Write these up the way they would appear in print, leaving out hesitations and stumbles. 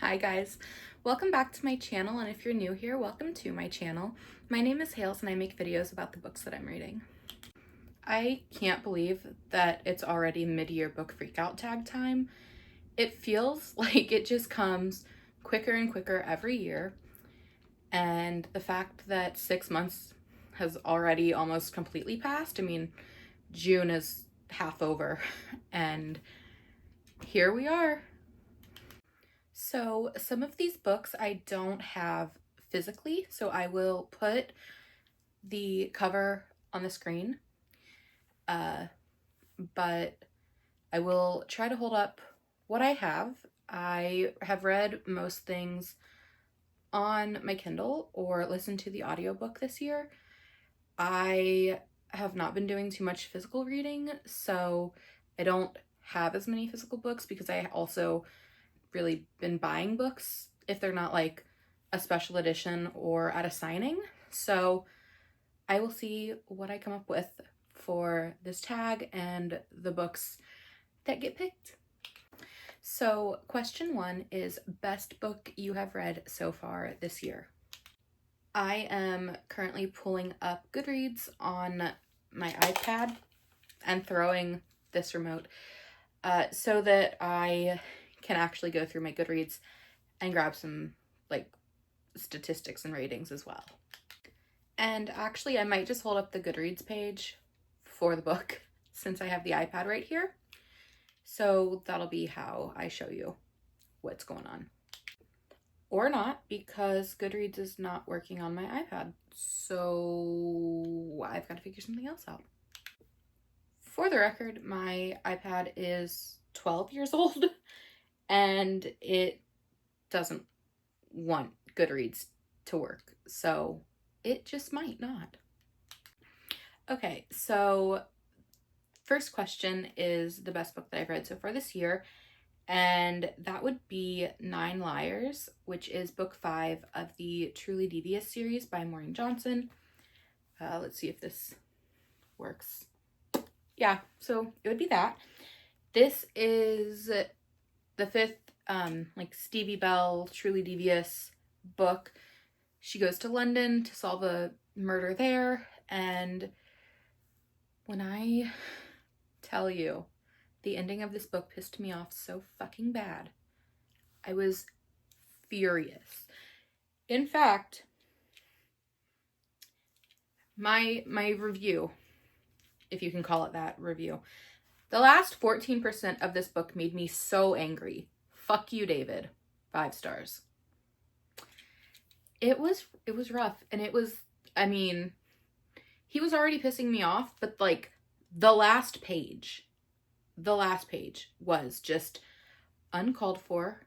Hi guys, welcome back to my channel, and if you're new here, welcome to my channel. My name is Hales and I make videos about the books that I'm reading. I can't believe that it's already mid-year book freakout tag time. It feels like it just comes quicker and quicker every year, and the fact that 6 months has already almost completely passed. I mean, June is half over and here we are. So some of these books I don't have physically, so I will put the cover on the screen, but I will try to hold up what I have. I have read most things on my Kindle or listened to the audiobook this year. I have not been doing too much physical reading, so I don't have as many physical books because I also really been buying books if they're not like a special edition or at a signing. So I will see what I come up with for this tag and the books that get picked. So question 1 is best book you have read so far this year. I am currently pulling up Goodreads on my iPad and throwing this remote so that I can actually go through my Goodreads and grab some like statistics and ratings as well. And actually I might just hold up the Goodreads page for the book since I have the iPad right here. So that'll be how I show you what's going on. Or not, because Goodreads is not working on my iPad. So I've got to figure something else out. For the record, my iPad is 12 years old and it doesn't want Goodreads to work, so it just might not. Okay, so first question is the best book that I've read so far this year, and that would be 9 Liars, which is book 5 of the Truly Devious series by Maureen Johnson. Let's see if this works. Yeah, so it would be that. This is the 5th like Stevie Bell Truly Devious book. She goes to London to solve a murder there, and when I tell you the ending of this book pissed me off so fucking bad, I was furious. In fact, my review, if you can call it that, review, the last 14% of this book made me so angry. Fuck you, David. 5 stars. It was rough, and it was, I mean, he was already pissing me off, but like the last page was just uncalled for,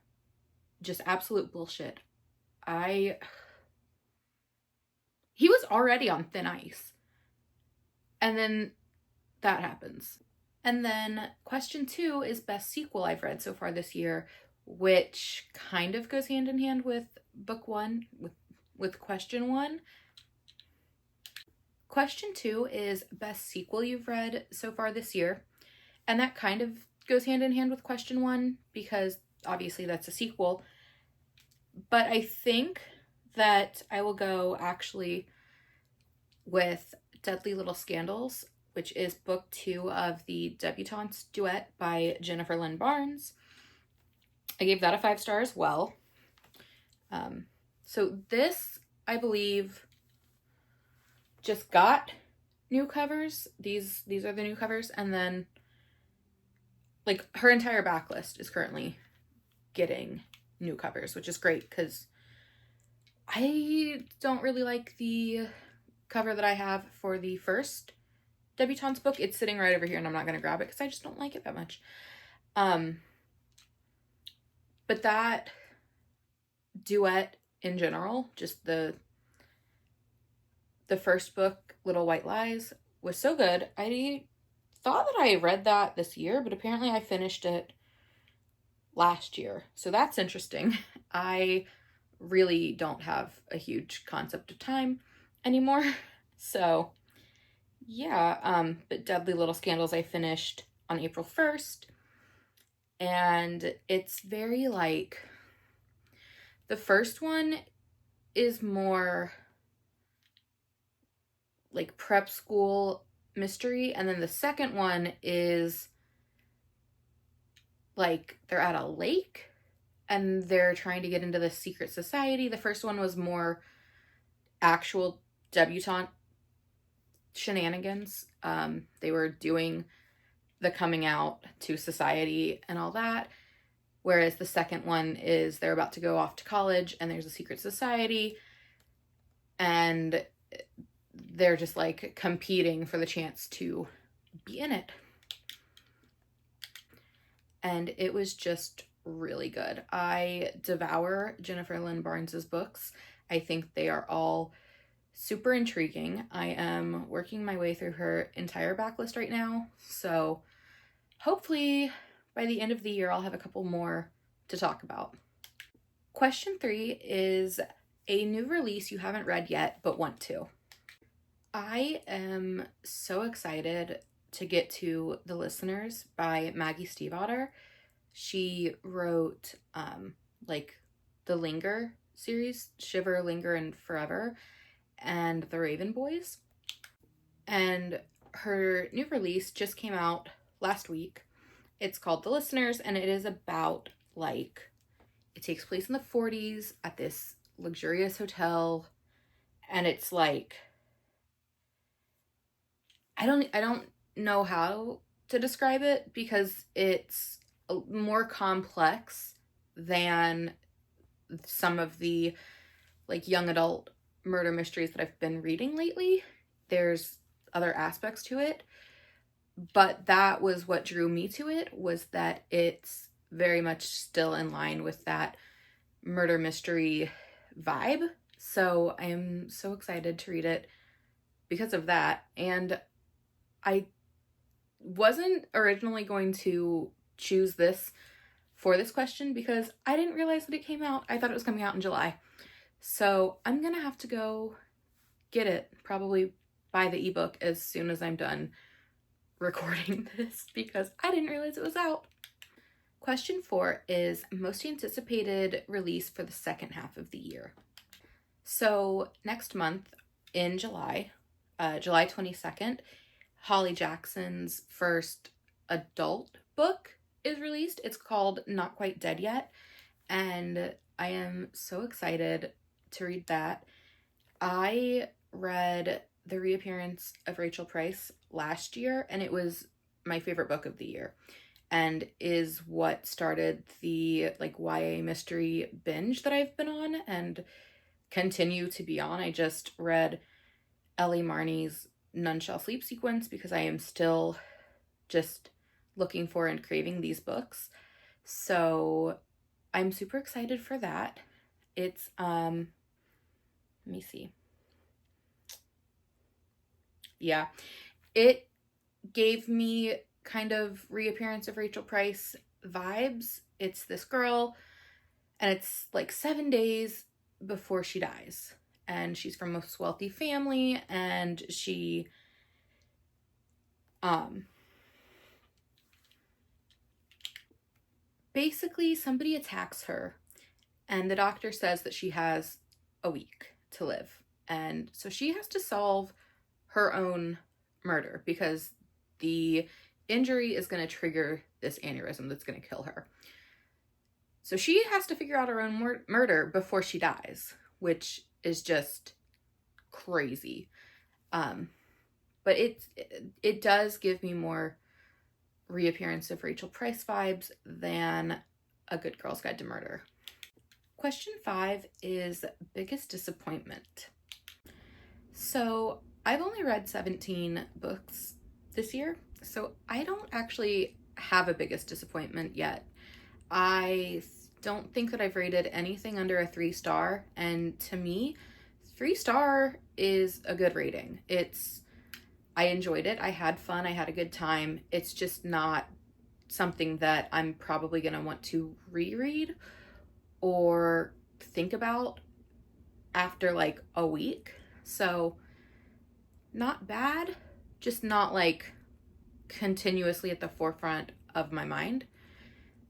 just absolute bullshit. He was already on thin ice, and then that happens. And then question 2 is best sequel I've read so far this year, which kind of goes hand in hand with book 1, with question 1. Question 2 is best sequel you've read so far this year, and that kind of goes hand in hand with question 1 because obviously that's a sequel. But I think that I will go actually with Deadly Little Scandals, which is book 2 of the Debutante's Duet by Jennifer Lynn Barnes. I gave that a 5 star as well. So this, I believe, just got new covers. These are the new covers, and then like her entire backlist is currently getting new covers, which is great because I don't really like the cover that I have for the first Debutante's book. It's sitting right over here and I'm not going to grab it because I just don't like it that much. But that duet in general, just the first book, Little White Lies, was so good. I thought that I read that this year, but apparently I finished it last year. So that's interesting. I really don't have a huge concept of time anymore. So yeah, but Deadly Little Scandals I finished on April 1st, and it's very like The first one is more like prep school mystery, and then the second one is like they're at a lake and they're trying to get into the secret society. The first one was more actual debutante shenanigans. They were doing the coming out to society and all that. Whereas the second one is they're about to go off to college and there's a secret society and they're just like competing for the chance to be in it. And it was just really good. I devour Jennifer Lynn Barnes's books. I think they are all super intriguing. I am working my way through her entire backlist right now, so hopefully by the end of the year I'll have a couple more to talk about. Question 3 is a new release you haven't read yet but want to. I am so excited to get to The Listeners by Maggie Stiefvater. She wrote like the Linger series, Shiver, Linger, and Forever, and The Raven Boys. And her new release just came out last week. It's called The Listeners, and it is about like, it takes place in the 40s at this luxurious hotel, and it's like, I don't know how to describe it because it's more complex than some of the like young adult murder mysteries that I've been reading lately. There's other aspects to it, but that was what drew me to it, was that it's very much still in line with that murder mystery vibe. So I am so excited to read it because of that. And I wasn't originally going to choose this for this question because I didn't realize that it came out. I thought it was coming out in July. So I'm gonna have to go get it, probably buy the ebook as soon as I'm done recording this because I didn't realize it was out. Question 4 is most anticipated release for the second half of the year. So next month in July, July 22nd, Holly Jackson's first adult book is released. It's called Not Quite Dead Yet, and I am so excited to read that. I read The Reappearance of Rachel Price last year, and it was my favorite book of the year, and is what started the like YA mystery binge that I've been on and continue to be on. I just read Ellie Marnie's None Shall Sleep sequence because I am still just looking for and craving these books. So I'm super excited for that. It's let me see. Yeah. It gave me kind of Reappearance of Rachel Price vibes. It's this girl and it's like 7 days before she dies. And she's from a wealthy family, and she basically somebody attacks her, and the doctor says that she has a week to live. And so she has to solve her own murder because the injury is going to trigger this aneurysm that's going to kill her. So she has to figure out her own murder before she dies, which is just crazy. But it does give me more Reappearance of Rachel Price vibes than A Good Girl's Guide to Murder. Question 5 is biggest disappointment. So I've only read 17 books this year, so I don't actually have a biggest disappointment yet. I don't think that I've rated anything under a 3-star, and to me, 3-star is a good rating. I enjoyed it, I had fun, I had a good time. It's just not something that I'm probably gonna want to reread or think about after like a week. So not bad, just not like continuously at the forefront of my mind.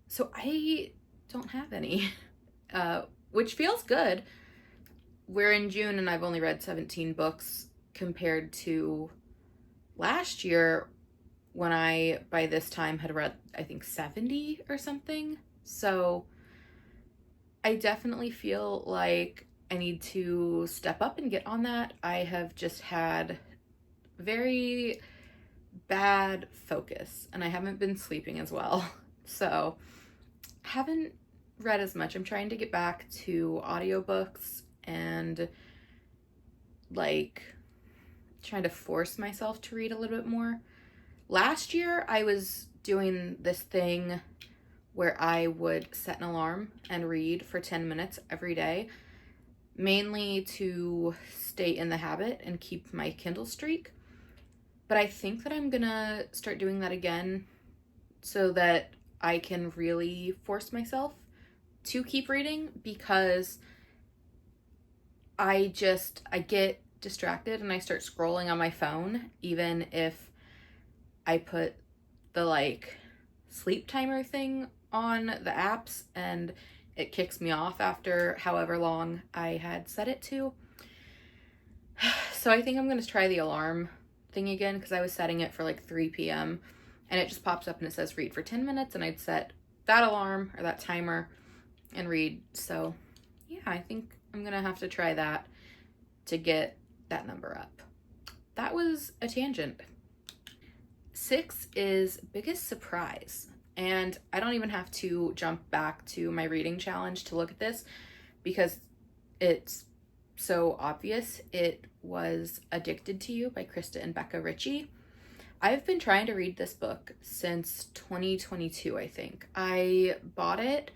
So I don't have any. which feels good. We're in June and I've only read 17 books compared to last year when I, by this time, had read, I think, 70 or something. So I definitely feel like I need to step up and get on that. I have just had very bad focus and I haven't been sleeping as well. So haven't read as much. I'm trying to get back to audiobooks and like trying to force myself to read a little bit more. Last year I was doing this thing where I would set an alarm and read for 10 minutes every day, mainly to stay in the habit and keep my Kindle streak. But I think that I'm gonna start doing that again so that I can really force myself to keep reading, because I get distracted and I start scrolling on my phone, even if I put the like sleep timer thing on the apps and it kicks me off after however long I had set it to. So I think I'm going to try the alarm thing again, because I was setting it for like 3 p.m. and it just pops up and it says read for 10 minutes, and I'd set that alarm or that timer and read. So yeah, I think I'm going to have to try that to get that number up. That was a tangent. 6 is biggest surprise. And I don't even have to jump back to my reading challenge to look at this because it's so obvious. It was Addicted to You by Krista and Becca Ritchie. I've been trying to read this book since 2022, I think. I bought it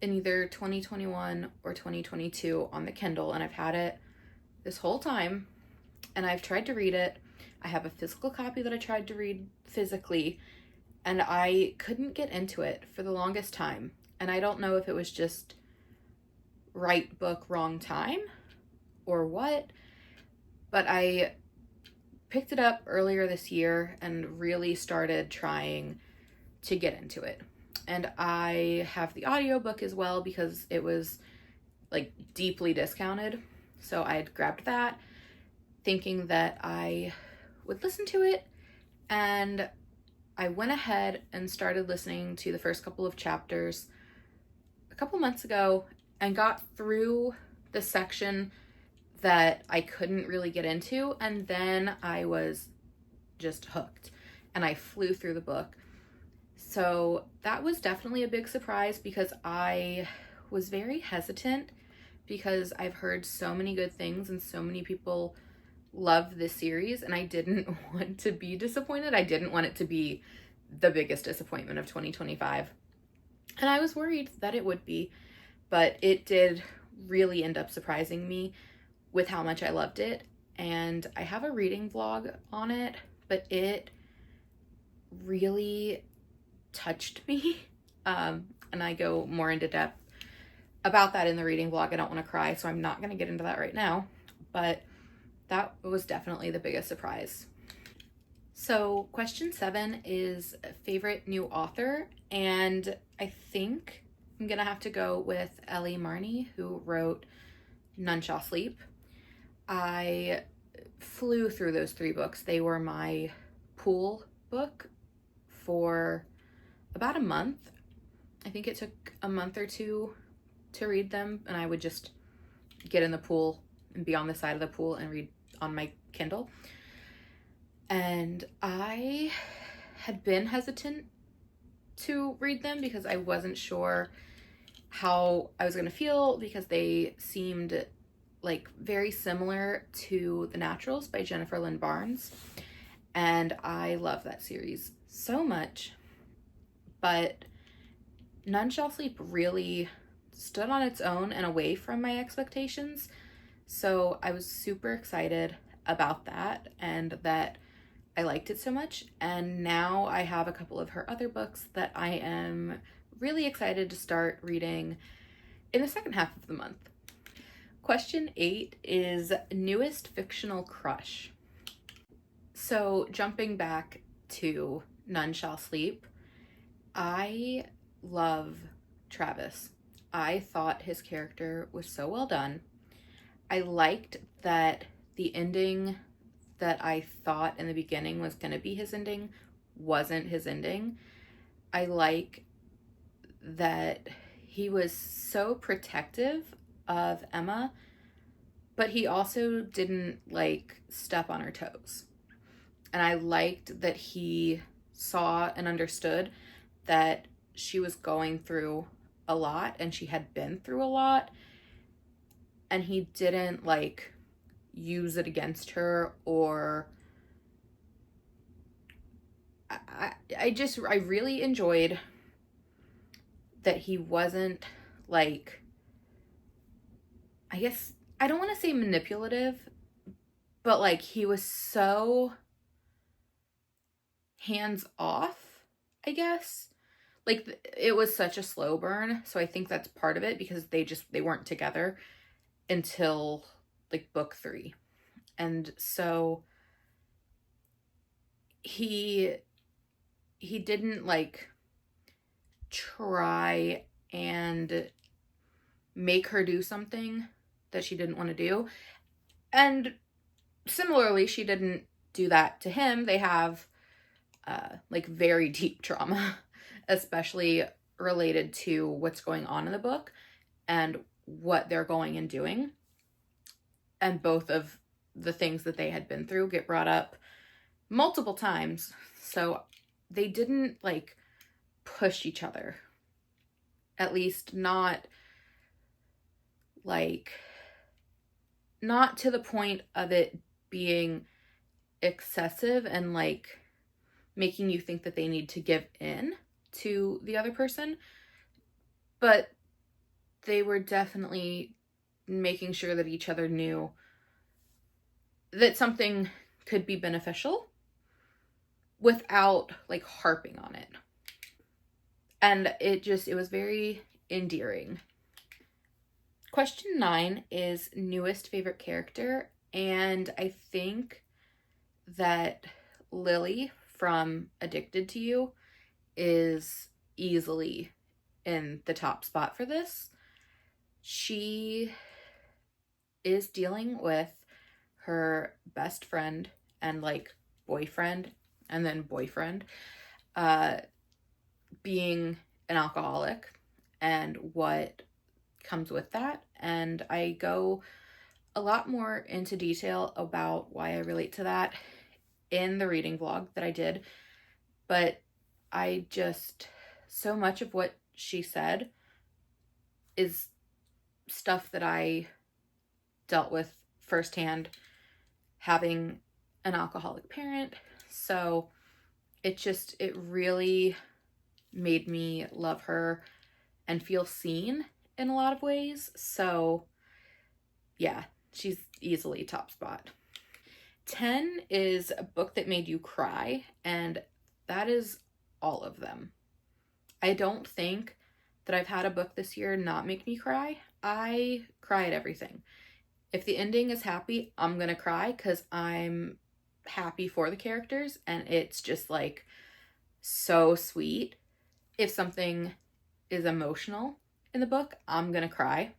in either 2021 or 2022 on the Kindle, and I've had it this whole time, and I've tried to read it. I have a physical copy that I tried to read physically, and I couldn't get into it for the longest time. And I don't know if it was just right book, wrong time or what, but I picked it up earlier this year and really started trying to get into it. And I have the audiobook as well because it was like deeply discounted. So I had grabbed that thinking that I would listen to it, and I went ahead and started listening to the first couple of chapters a couple months ago and got through the section that I couldn't really get into, and then I was just hooked and I flew through the book. So that was definitely a big surprise because I was very hesitant because I've heard so many good things and so many people love this series, and I didn't want to be disappointed. I didn't want it to be the biggest disappointment of 2025. And I was worried that it would be, but it did really end up surprising me with how much I loved it. And I have a reading vlog on it, but it really touched me. And I go more into depth about that in the reading vlog. I don't want to cry, so I'm not going to get into that right now, but that was definitely the biggest surprise. So question 7 is favorite new author, and I think I'm gonna have to go with Ellie Marney, who wrote None Shall Sleep. I flew through those 3 books. They were my pool book for about a month. I think it took a month or 2 to read them, and I would just get in the pool and be on the side of the pool and read on my Kindle. And I had been hesitant to read them because I wasn't sure how I was going to feel, because they seemed like very similar to The Naturals by Jennifer Lynn Barnes. And I love that series so much. But None Shall Sleep really stood on its own and away from my expectations. So I was super excited about that and that I liked it so much. And now I have a couple of her other books that I am really excited to start reading in the second half of the month. Question 8 is newest fictional crush. So jumping back to None Shall Sleep, I love Travis. I thought his character was so well done. I liked that the ending that I thought in the beginning was going to be his ending wasn't his ending. I like that he was so protective of Emma, but he also didn't like step on her toes. And I liked that he saw and understood that she was going through a lot and she had been through a lot, and he didn't like use it against her, or I really enjoyed that he wasn't like, I guess I don't want to say manipulative, but like he was so hands off, I guess. Like it was such a slow burn, so I think that's part of it, because they weren't together until like book 3. And so he didn't like try and make her do something that she didn't want to do. And similarly, she didn't do that to him. They have like very deep trauma, especially related to what's going on in the book and what they're going and doing. And both of the things that they had been through get brought up multiple times. So they didn't like push each other. At least not like, not to the point of it being excessive and like making you think that they need to give in to the other person. But they were definitely making sure that each other knew that something could be beneficial without like harping on it. And it was very endearing. Question 9 is newest favorite character. And I think that Lily from Addicted to You is easily in the top spot for this. She is dealing with her best friend and like boyfriend and then boyfriend being an alcoholic and what comes with that. And I go a lot more into detail about why I relate to that in the reading vlog that I did. But I just, so much of what she said is stuff that I dealt with firsthand, having an alcoholic parent. So it really made me love her and feel seen in a lot of ways. So yeah, she's easily top spot. 10 is a book that made you cry, and that is all of them. I don't think that I've had a book this year not make me cry. I cry at everything. If the ending is happy, I'm gonna cry because I'm happy for the characters and it's just like so sweet. If something is emotional in the book, I'm gonna cry.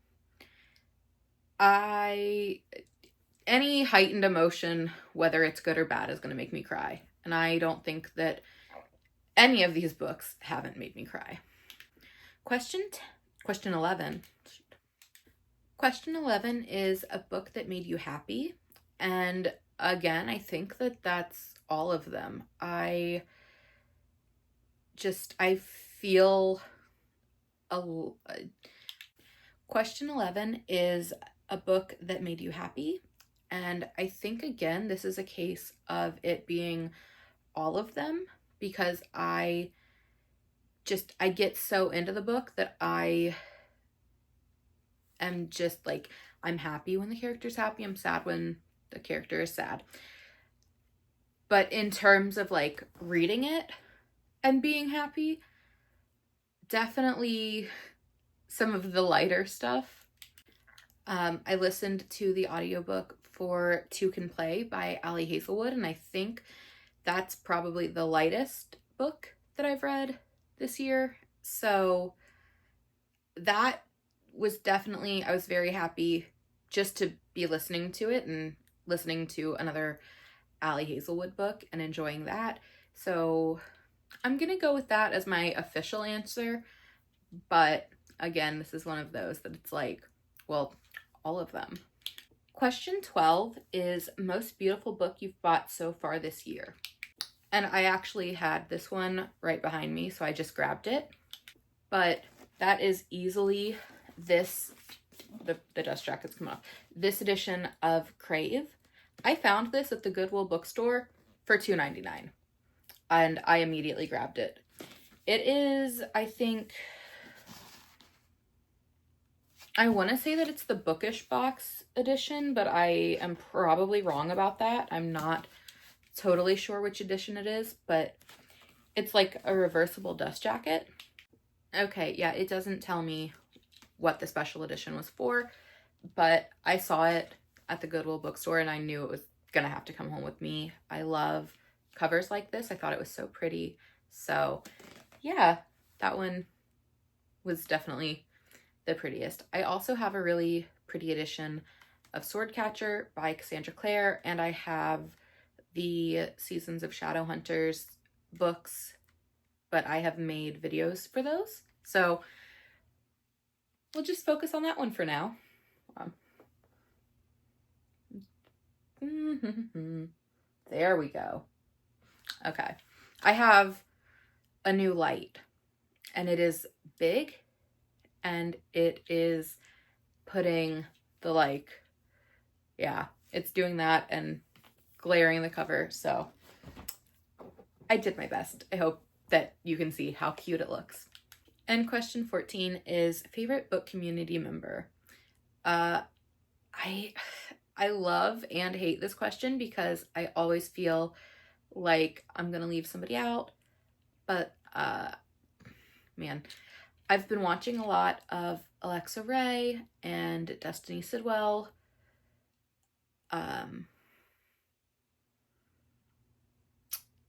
Any heightened emotion, whether it's good or bad, is gonna make me cry. And I don't think that any of these books haven't made me cry. Question 11. Question 11 is a book that made you happy. And again, I think that that's all of them. I feel Question 11 is a book that made you happy. And I think, again, this is a case of it being all of them, because I get so into the book that I am just like, I'm happy when the character's happy. I'm sad when the character is sad. But in terms of like reading it and being happy, definitely some of the lighter stuff. I listened to the audiobook for Two Can Play by Ali Hazelwood, and I think that's probably the lightest book that I've read this year. So that was definitely, I was very happy just to be listening to it and listening to another Allie Hazelwood book and enjoying that. So I'm gonna go with that as my official answer. But again, this is one of those that it's like, well, all of them. Question 12 is most beautiful book you've bought so far this year. And I actually had this one right behind me, so I just grabbed it. But that is easily this, the dust jacket's coming off, this edition of Crave. I found this at the Goodwill bookstore for $2.99, and I immediately grabbed it. It is, I think, I want to say that it's the Bookish box edition, but I am probably wrong about that. I'm not totally sure which edition it is, but it's like a reversible dust jacket. Okay, yeah, it doesn't tell me what the special edition was for, but I saw it at the Goodwill bookstore and I knew it was gonna have to come home with me. I love covers like this. I thought it was so pretty. So yeah, that one was definitely the prettiest. I also have a really pretty edition of Swordcatcher by Cassandra Clare, and I have the Seasons of Shadowhunters books, but I have made videos for those. So we'll just focus on that one for now. There we go. Okay. I have a new light, and it is big, and it is putting the, like, yeah, it's doing that and glaring the cover. So I did my best. I hope that you can see how cute it looks. And question 14 is favorite book community member. I love and hate this question because I always feel like I'm gonna leave somebody out, but man, I've been watching a lot of Alexa Ray and Destiny Sidwell.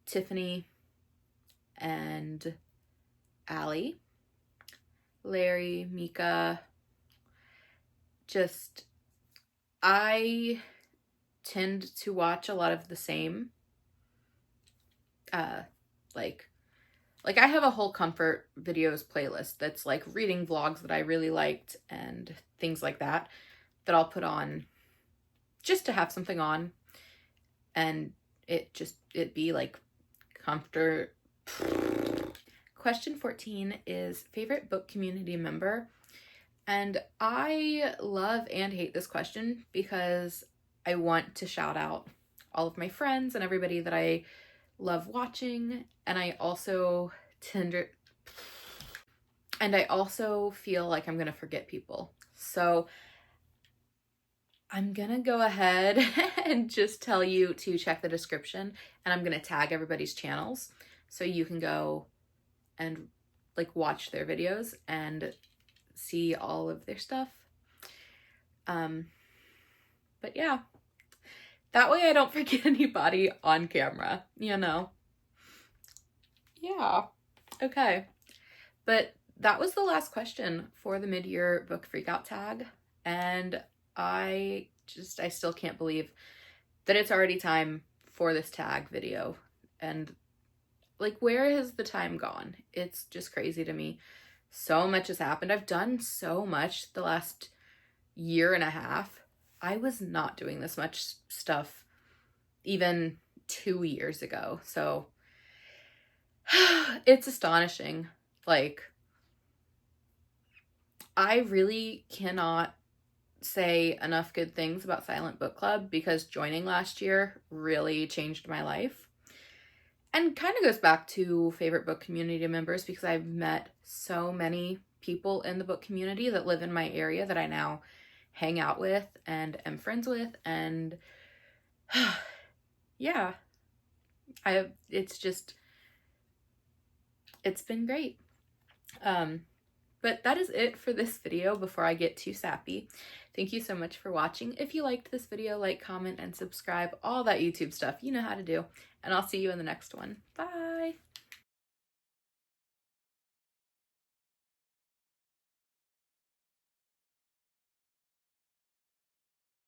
Tiffany and Allie, Larry, Mika. Just, I tend to watch a lot of the same. Like I have a whole comfort videos playlist that's like reading vlogs that I really liked and things like that I'll put on just to have something on, and it be like comfort. Question 14 is favorite book community member. And I love and hate this question because I want to shout out all of my friends and everybody that I love watching, and I also feel like I'm gonna forget people. So I'm gonna go ahead and just tell you to check the description, and I'm gonna tag everybody's channels so you can go and like watch their videos and see all of their stuff. But yeah, that way I don't forget anybody on camera, you know? Yeah. Okay. But that was the last question for the mid-year book freakout tag. And I still can't believe that it's already time for this tag video. And like, where has the time gone? It's just crazy to me. So much has happened. I've done so much the last year and a half. I was not doing this much stuff even 2 years ago. So it's astonishing. Like, I really cannot say enough good things about Silent Book Club because joining last year really changed my life. And kind of goes back to favorite book community members because I've met so many people in the book community that live in my area that I now hang out with and am friends with. And yeah, it's been great. But that is it for this video before I get too sappy. Thank you so much for watching. If you liked this video, like, comment, and subscribe, all that YouTube stuff. You know how to do. And I'll see you in the next one. Bye!